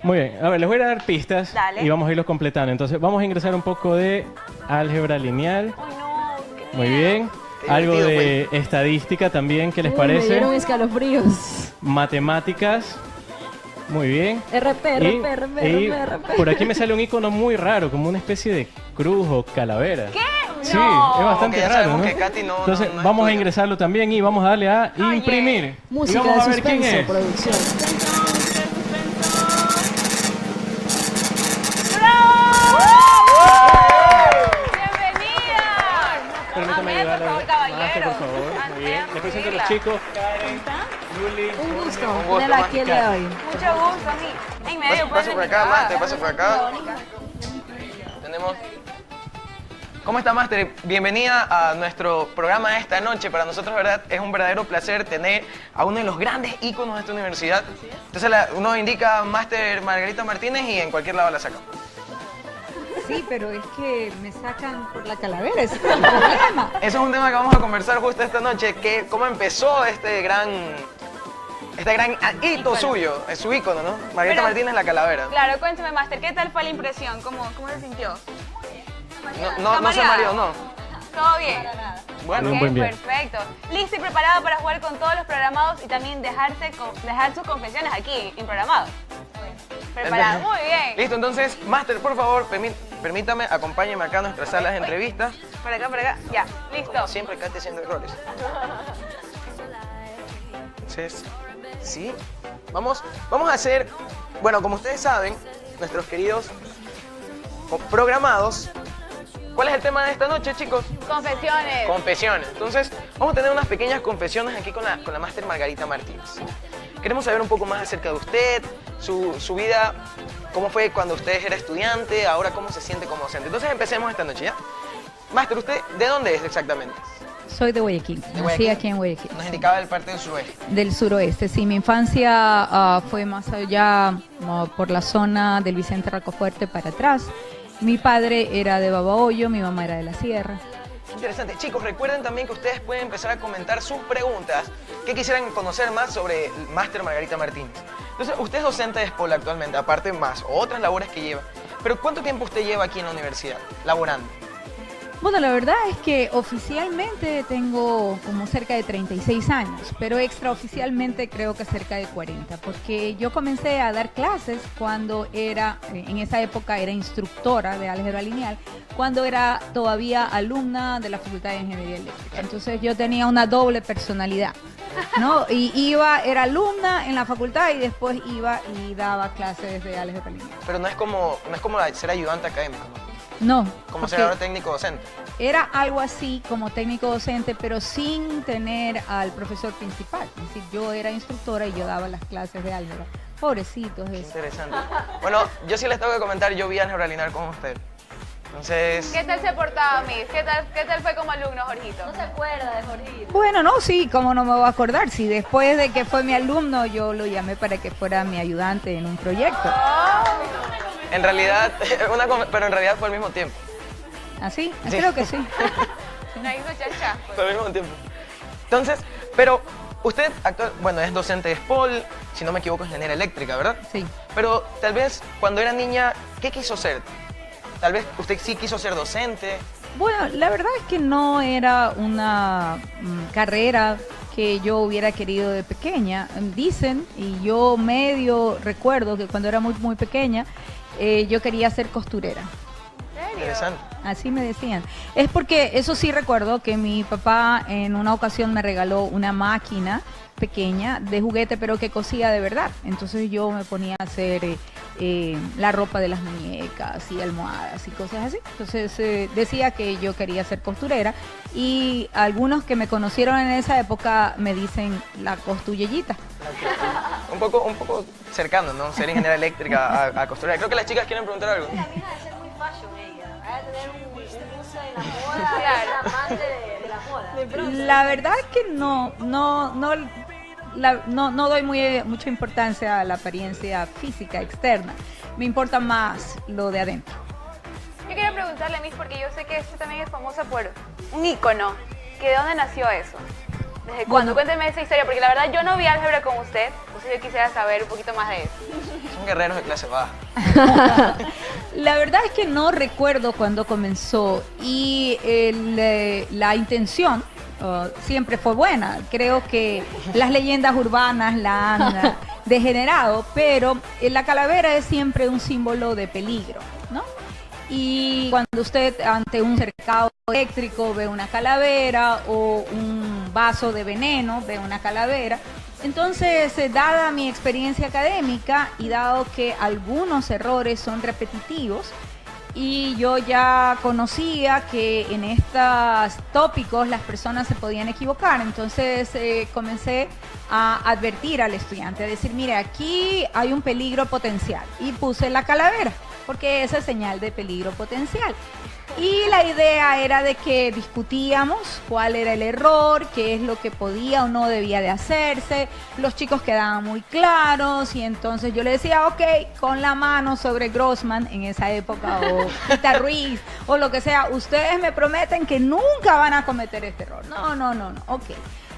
Muy bien, a ver, les voy a dar pistas. Dale. Y vamos a irlos completando. Entonces, vamos a ingresar un poco de álgebra lineal. Ay, no, qué Muy miedo. bien. Qué Algo divertido, de estadística también, ¿qué les Me parece? dieron escalofríos. Matemáticas. Muy bien. RP, Y, RP, RP, y RP, RP. por aquí me sale un icono muy raro, como una especie de cruz o calavera. ¿Qué? Sí, No. es bastante ya raro, sabemos ¿no? que Katy no Entonces, es vamos a tuya. ingresarlo también y vamos a darle a Oye. imprimir. Y Música vamos de a ver quién suspenso, es. producción. ¡Bienvenida! Permítame Amén, ayudarle. por favor, caballero. Master, por favor. Muy bien. Les presento a los chicos. Karen, Yuli. Un gusto Un gusto, tenerla aquí el día de hoy. Mucho gusto, a mí. En medio, Pasa por acá, Master, pasa por acá. Tenemos... ¿Cómo está, Master? Bienvenida a nuestro programa de esta noche. Para nosotros, ¿verdad? Es un verdadero placer tener a uno de los grandes íconos de esta universidad. Entonces, uno indica Master Margarita Martínez y en cualquier lado la sacamos. Sí, pero es que me sacan por la calavera, ese es el problema. Eso es un tema que vamos a conversar justo esta noche, que cómo empezó este gran hito suyo, es su ícono, ¿no? Margarita Pero- Martínez, la calavera. Claro, cuénteme, Master, ¿qué tal fue la impresión? ¿Cómo se sintió? No se mareó, no. ¿Todo bien? Bueno, Un buen día. Perfecto. Listo y preparado para jugar con todos los programados y también dejar sus confesiones aquí en programados. Preparado, muy bien. Listo, entonces, Master, por favor, permítame, acompáñeme acá a nuestras salas de entrevistas. Por acá, ya, listo. Como siempre, Katy haciendo errores. Entonces, sí. Vamos a hacer, bueno, como ustedes saben, nuestros queridos programados. ¿Cuál es el tema de esta noche, chicos? Confesiones. Confesiones. Entonces, vamos a tener unas pequeñas confesiones aquí con la Máster Margarita Martínez. Queremos saber un poco más acerca de usted, su vida, cómo fue cuando usted era estudiante, ahora cómo se siente como docente. Entonces, empecemos esta noche, ¿ya? Máster, ¿usted de dónde es exactamente? Soy de Guayaquil, nací Guayaquil. aquí en Guayaquil. Nos indicaba el parte del suroeste. Del suroeste, sí, mi infancia fue más allá, por la zona del Vicente Rocafuerte para atrás. Mi padre era de Babahoyo, mi mamá era de la Sierra. Interesante. Chicos, recuerden también que ustedes pueden empezar a comentar sus preguntas que quisieran conocer más sobre el Máster Margarita Martínez. Entonces, usted es docente de escuela actualmente, aparte más otras labores que lleva. Pero ¿cuánto tiempo usted lleva aquí en la universidad, laborando? Bueno, la verdad es que oficialmente tengo como cerca de 36 años, pero extraoficialmente creo que cerca de 40, porque yo comencé a dar clases cuando en esa época era instructora de álgebra lineal, cuando era todavía alumna de la Facultad de Ingeniería Eléctrica. Entonces yo tenía una doble personalidad, ¿no? Y era alumna en la facultad y después iba y daba clases de álgebra lineal. Pero no es como ser ayudante académico, ¿no? No. Como porque ser ahora técnico docente. era algo así como técnico docente, pero sin tener al profesor principal. Es decir, yo era instructora y yo daba las clases de álgebra. Pobrecitos Qué eso. interesante. Bueno, yo sí les tengo que comentar, yo vi álgebra lineal con usted. Entonces, ¿Qué tal se portaba, Miss? ¿Qué tal fue como alumno, Jorgito? No se acuerda de Jorgito. Bueno, no, sí, cómo no me voy a acordar. Si después de que fue mi alumno, yo lo llamé para que fuera mi ayudante en un proyecto. en realidad, pero en realidad fue al mismo tiempo. ¿Así? Sí. Creo que sí. La hizo chacha. Fue al mismo tiempo. Entonces, pero usted bueno, es docente de SPOL, si no me equivoco, es ingeniera eléctrica, ¿verdad? Sí. Pero tal vez cuando era niña, ¿qué quiso ser? Tal vez usted sí quiso ser docente. Bueno, la verdad es que no era una carrera que yo hubiera querido de pequeña. Dicen, y yo medio recuerdo que cuando era muy, muy pequeña, yo quería ser costurera. ¿En serio? Interesante. Así me decían. Es porque eso sí recuerdo que mi papá en una ocasión me regaló una máquina pequeña de juguete, pero que cosía de verdad. Entonces yo me ponía a hacer la ropa de las muñecas y almohadas y cosas así. Entonces decía que yo quería ser costurera y algunos que me conocieron en esa época me dicen la costuyellita. Un poco cercano, ¿no? Ser ingeniera eléctrica a costurera. Creo que las chicas quieren preguntar algo. La mija de ser muy fashion ella. Va a tener un gusto de la moda, Claro. es amante de la moda. La verdad es que no doy mucha importancia a la apariencia física externa. Me importa más lo de adentro. Yo quiero preguntarle a Miss, porque yo sé que usted también es famosa por un ícono. ¿De dónde nació eso? ¿Desde cuándo? Bueno. Cuénteme esa historia, porque la verdad yo no vi álgebra con usted, entonces yo quisiera saber un poquito más de eso. son guerreros de clase baja. La verdad es que no recuerdo cuándo comenzó y la intención siempre fue buena. Creo que las leyendas urbanas la han degenerado, pero la calavera es siempre un símbolo de peligro, ¿no? Y cuando usted ante un cercado eléctrico ve una calavera o un vaso de veneno ve una calavera, entonces, dada mi experiencia académica y dado que algunos errores son repetitivos, y yo ya conocía que en estos tópicos las personas se podían equivocar, entonces comencé a advertir al estudiante, a decir, mire, aquí hay un peligro potencial, y puse la calavera, porque esa es señal de peligro potencial. Y la idea era de que discutíamos cuál era el error, qué es lo que podía o no debía de hacerse. Los chicos quedaban muy claros y entonces yo le decía, ok, con la mano sobre Grossman en esa época o Tita Ruiz o lo que sea, ustedes me prometen que nunca van a cometer este error. No, ok.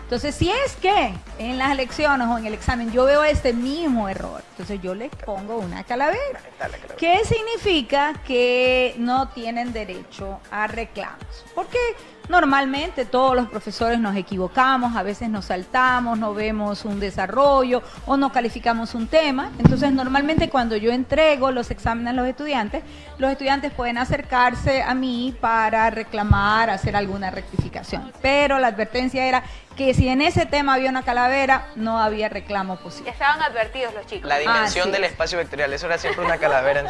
Entonces, si es que en las lecciones o en el examen yo veo este mismo error, entonces yo les pongo una calavera. ¿Qué significa? Que no tienen derecho a reclamos. Porque normalmente todos los profesores nos equivocamos, a veces nos saltamos, no vemos un desarrollo o no calificamos un tema. Entonces, normalmente cuando yo entrego los exámenes a los estudiantes pueden acercarse a mí para reclamar, hacer alguna rectificación. Pero la advertencia era que si en ese tema había una calavera, no había reclamo Ya posible. estaban advertidos los chicos. La dimensión del espacio vectorial, eso era siempre una calavera.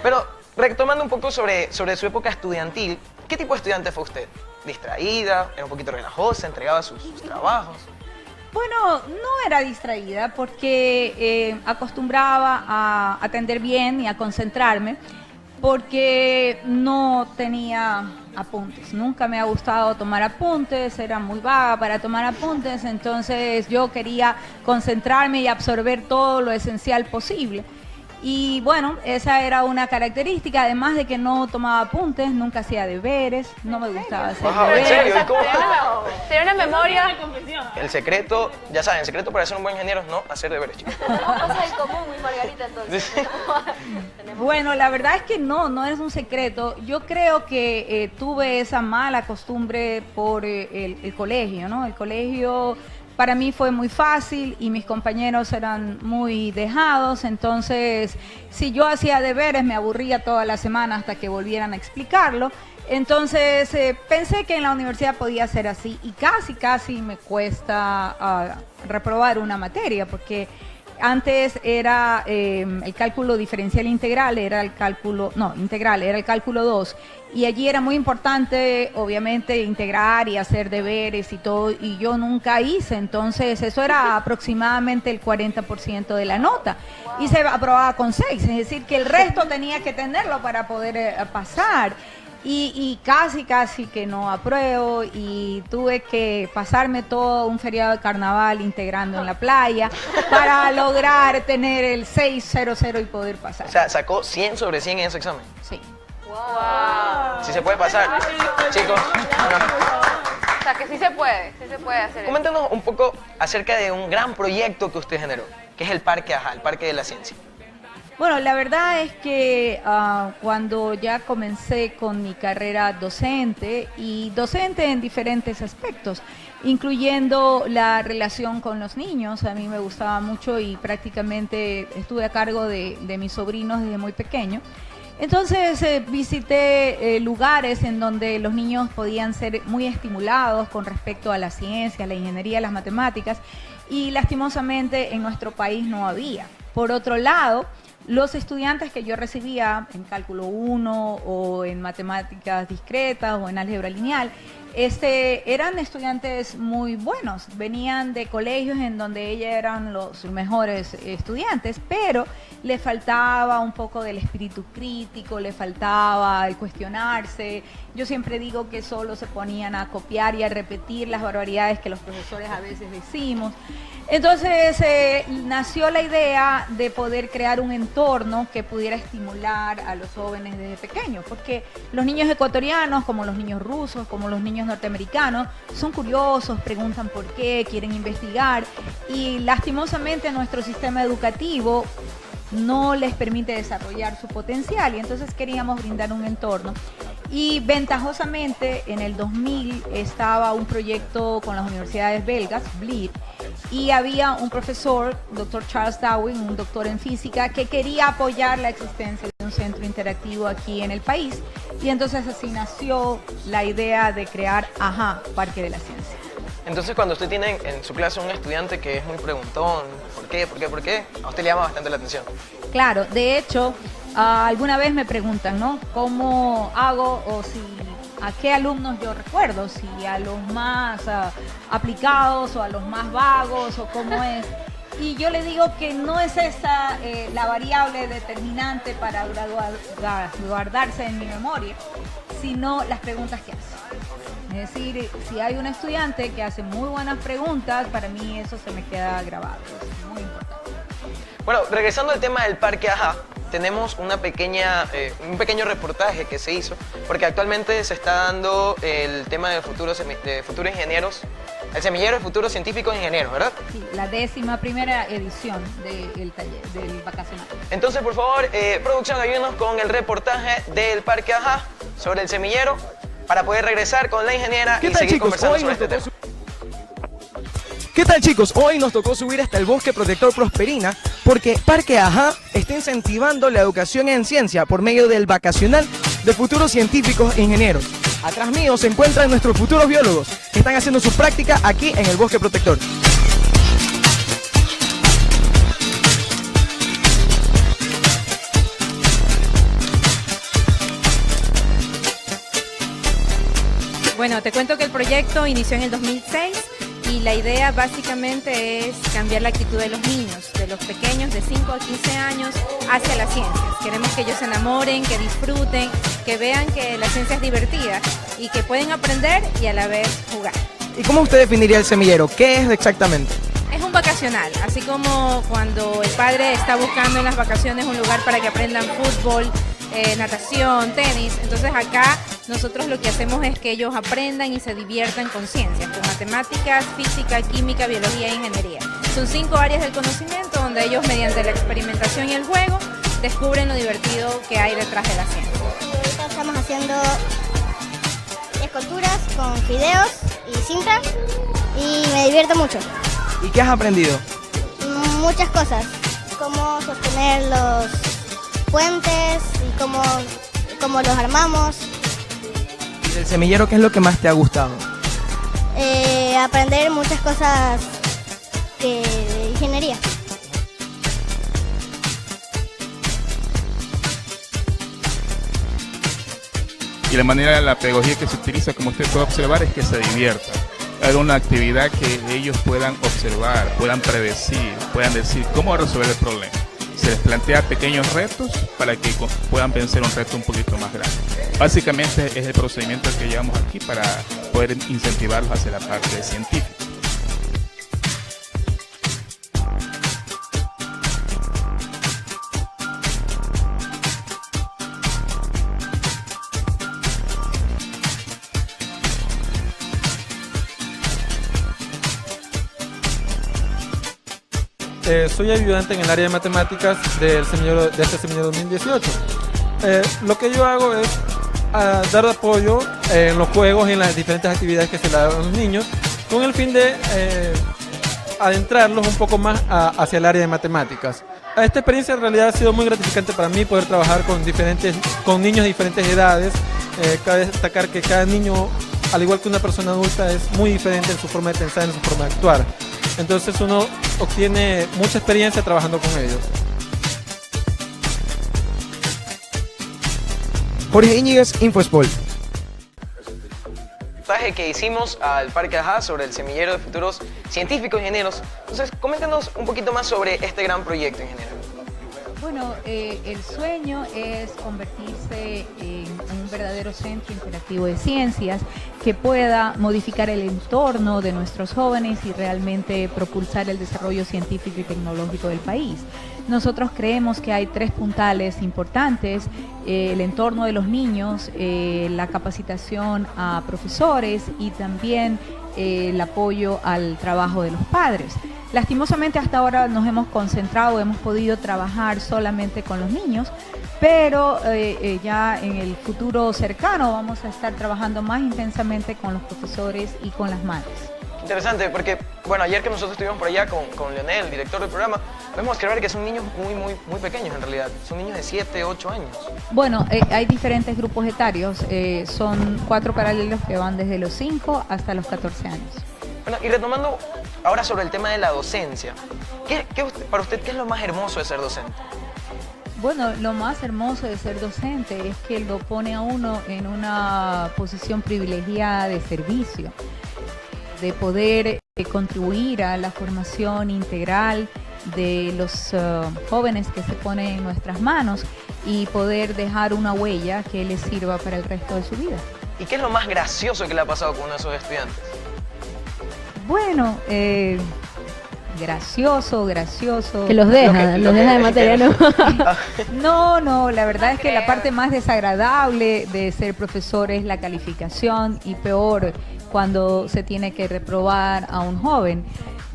Pero retomando un poco sobre su época estudiantil, ¿qué tipo de estudiante fue usted? ¿Distraída? ¿Era un poquito relajosa? ¿Entregaba sus trabajos? Bueno, no era distraída porque acostumbraba a atender bien y a concentrarme porque no tenía apuntes. Nunca me ha gustado tomar apuntes, era muy vaga para tomar apuntes, entonces yo quería concentrarme y absorber todo lo esencial posible. Y bueno, esa era una característica, además de que no tomaba apuntes, nunca hacía deberes, no me gustaba hacer Wow, ¿en deberes. serio? ¿Y cómo? Tenía una memoria. El secreto, ya saben, el secreto para ser un buen ingeniero es no hacer deberes, chicos. Tenemos cosas en común, muy Margarita, entonces. Bueno, la verdad es que no es un secreto. Yo creo que tuve esa mala costumbre por el colegio, ¿no? El colegio para mí fue muy fácil y mis compañeros eran muy dejados, entonces si yo hacía deberes me aburría toda la semana hasta que volvieran a explicarlo. Entonces pensé que en la universidad podía ser así y casi me cuesta reprobar una materia porque antes era el cálculo diferencial integral, era el cálculo, no, integral, era el cálculo 2. Y allí era muy importante, obviamente, integrar y hacer deberes y todo, y yo nunca hice, entonces eso era aproximadamente el 40% de la nota. Y se aprobaba con 6, es decir, que el resto tenía que tenerlo para poder pasar. Y casi que no apruebo y tuve que pasarme todo un feriado de carnaval integrando en la playa para lograr tener el 600 y poder pasar. O sea, sacó 100 sobre 100 en ese examen. Sí. Wow. Si se puede pasar, chicos. O sea, que sí se puede hacer eso. Coméntanos un poco acerca de un gran proyecto que usted generó, que es el Parque AJA, el Parque de la Ciencia. Bueno, la verdad es que cuando ya comencé con mi carrera docente, y docente en diferentes aspectos, incluyendo la relación con los niños, a mí me gustaba mucho y prácticamente estuve a cargo de mis sobrinos desde muy pequeño. Entonces visité lugares en donde los niños podían ser muy estimulados con respecto a la ciencia, la ingeniería, las matemáticas, y lastimosamente en nuestro país no había. Por otro lado, los estudiantes que yo recibía en cálculo 1 o en matemáticas discretas o en álgebra lineal, eran estudiantes muy buenos, venían de colegios en donde ellos eran los mejores estudiantes, pero le faltaba un poco del espíritu crítico, le faltaba el cuestionarse, Yo siempre digo que solo se ponían a copiar y a repetir las barbaridades que los profesores a veces decimos. Entonces nació la idea de poder crear un entorno que pudiera estimular a los jóvenes desde pequeños, porque los niños ecuatorianos, como los niños rusos, como los niños norteamericanos, son curiosos, preguntan por qué, quieren investigar, y lastimosamente nuestro sistema educativo no les permite desarrollar su potencial, y entonces queríamos brindar un entorno. Y ventajosamente en el 2000 estaba un proyecto con las universidades belgas, BLID, y había un profesor, Dr. Charles Darwin, un doctor en física, que quería apoyar la existencia de un centro interactivo aquí en el país, y entonces así nació la idea de crear AHA, Parque de la Ciencia. Entonces, cuando usted tiene en su clase un estudiante que es muy preguntón, ¿por qué? ¿Por qué? ¿Por qué? A usted le llama bastante la atención. Claro, de hecho, alguna vez me preguntan, ¿no? ¿Cómo hago o si a qué alumnos yo recuerdo? Si a los más aplicados o a los más vagos o cómo es. Y yo le digo que no es esa la variable determinante para guardarse en mi memoria, sino las preguntas que hace. Es decir, si hay un estudiante que hace muy buenas preguntas, para mí eso se me queda grabado, es muy importante. Bueno, regresando al tema del Parque AHA, tenemos un pequeño reportaje que se hizo, porque actualmente se está dando el tema de futuros ingenieros, el semillero de futuros científicos e ingenieros, ¿verdad? Sí, la 11ª edición del taller, del vacacional. Entonces, por favor, producción, ayúdanos con el reportaje del Parque AHA sobre el semillero, para poder regresar con la ingeniera y seguir conversando sobre este tema. ¿Qué tal, chicos? Hoy nos tocó subir hasta el Bosque Protector Prosperina porque Parque AHA está incentivando la educación en ciencia por medio del vacacional de futuros científicos e ingenieros. Atrás mío se encuentran nuestros futuros biólogos que están haciendo su práctica aquí en el Bosque Protector. Bueno, te cuento que el proyecto inició en el 2006 y la idea básicamente es cambiar la actitud de los niños, de los pequeños de 5 a 15 años hacia las ciencias. Queremos que ellos se enamoren, que disfruten, que vean que la ciencia es divertida y que pueden aprender y a la vez jugar. ¿Y cómo usted definiría el semillero? ¿Qué es exactamente? Es un vacacional, así como cuando el padre está buscando en las vacaciones un lugar para que aprendan fútbol, natación, tenis. Entonces acá nosotros lo que hacemos es que ellos aprendan y se diviertan con ciencias, con matemáticas, física, química, biología e ingeniería. Son 5 áreas del conocimiento donde ellos mediante la experimentación y el juego descubren lo divertido que hay detrás de la ciencia. Ahorita estamos haciendo esculturas con fideos y cinta y me divierto mucho. ¿Y qué has aprendido? Muchas cosas, cómo sostener los puentes y cómo los armamos. ¿Y del semillero qué es lo que más te ha gustado? Aprender muchas cosas de ingeniería. Y la manera, la pedagogía que se utiliza, como usted puede observar, es que se divierta. Haga una actividad que ellos puedan observar, puedan predecir, puedan decir cómo resolver el problema. Se les plantea pequeños retos para que puedan vencer un reto un poquito más grande. Básicamente es el procedimiento que llevamos aquí para poder incentivarlos hacia la parte científica. Soy ayudante en el área de matemáticas de este semillero 2018. Lo que yo hago es dar apoyo en los juegos y en las diferentes actividades que se le dan a los niños con el fin de adentrarlos un poco más hacia el área de matemáticas. Esta experiencia en realidad ha sido muy gratificante para mí poder trabajar con niños de diferentes edades. Cabe destacar que cada niño, al igual que una persona adulta, es muy diferente en su forma de pensar, en su forma de actuar. Entonces uno obtiene mucha experiencia trabajando con ellos. Jorge Íñiguez, InfoSport. Reportaje que hicimos al Parque AHA sobre el semillero de futuros científicos e ingenieros. Entonces, coméntanos un poquito más sobre este gran proyecto, ingeniero. Bueno, el sueño es convertirse en un verdadero centro interactivo de ciencias que pueda modificar el entorno de nuestros jóvenes y realmente propulsar el desarrollo científico y tecnológico del país. Nosotros creemos que hay 3 puntales importantes: el entorno de los niños, la capacitación a profesores y también el apoyo al trabajo de los padres. Lastimosamente hasta ahora nos hemos concentrado, hemos podido trabajar solamente con los niños, pero ya en el futuro cercano vamos a estar trabajando más intensamente con los profesores y con las madres. Interesante, porque, bueno, ayer que nosotros estuvimos por allá con Leonel, el director del programa, podemos observar que son niños muy pequeños en realidad. Son niños de 7, 8 años. Bueno, hay diferentes grupos etarios. Son 4 paralelos que van desde los 5 hasta los 14 años. Bueno, y retomando ahora sobre el tema de la docencia, para usted, ¿qué es lo más hermoso de ser docente? Bueno, lo más hermoso de ser docente es que lo pone a uno en una posición privilegiada de servicio, de poder contribuir a la formación integral de los jóvenes que se ponen en nuestras manos y poder dejar una huella que les sirva para el resto de su vida. ¿Y qué es lo más gracioso que le ha pasado con uno de esos estudiantes? Bueno, gracioso. Que los deja de materia, ¿no? No, la verdad es que la parte más desagradable de ser profesor es la calificación, y peor cuando se tiene que reprobar a un joven.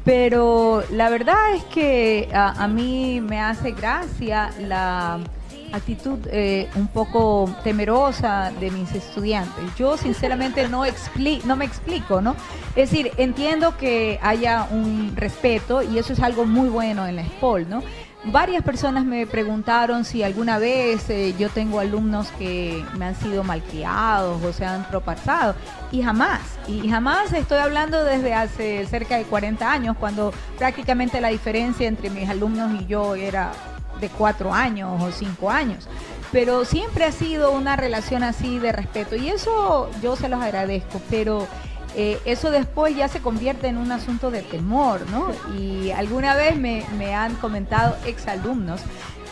Pero la verdad es que a mí me hace gracia la actitud un poco temerosa de mis estudiantes. Yo sinceramente no me explico, ¿no? Es decir, entiendo que haya un respeto y eso es algo muy bueno en la SPOL, ¿no? Varias personas me preguntaron si alguna vez yo tengo alumnos que me han sido malcriados o se han propasado, y jamás estoy hablando desde hace cerca de 40 años, cuando prácticamente la diferencia entre mis alumnos y yo era de 4 años o 5 años, pero siempre ha sido una relación así de respeto y eso yo se los agradezco, pero eso después ya se convierte en un asunto de temor, ¿no? Y alguna vez me han comentado exalumnos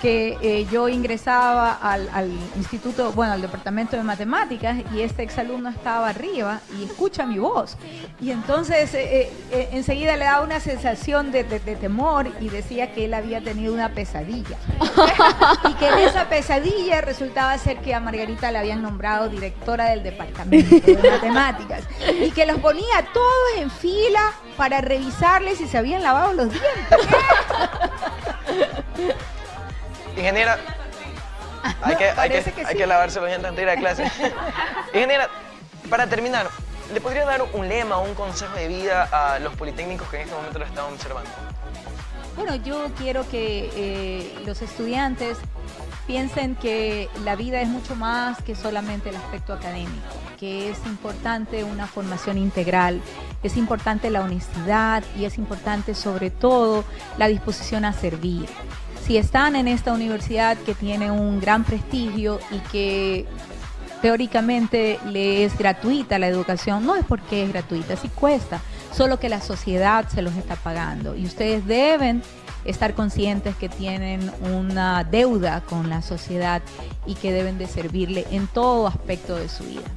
que yo ingresaba al instituto, bueno, al departamento de matemáticas, y este exalumno estaba arriba y escucha mi voz. Y entonces enseguida le daba una sensación de temor y decía que él había tenido una pesadilla. Y que en esa pesadilla resultaba ser que a Margarita le habían nombrado directora del departamento de matemáticas. Y que los ponía todos en fila para revisarles si se habían lavado los dientes. Ingeniera, hay que lavarse los dientes antes de ir a clase. Ingeniera, para terminar, ¿le podría dar un lema o un consejo de vida a los politécnicos que en este momento lo están observando? Bueno, yo quiero que los estudiantes piensen que la vida es mucho más que solamente el aspecto académico, que es importante una formación integral, es importante la honestidad y es importante sobre todo la disposición a servir. Si están en esta universidad que tiene un gran prestigio y que teóricamente le es gratuita la educación, no es porque es gratuita, sí cuesta, solo que la sociedad se los está pagando y ustedes deben estar conscientes que tienen una deuda con la sociedad y que deben de servirle en todo aspecto de su vida.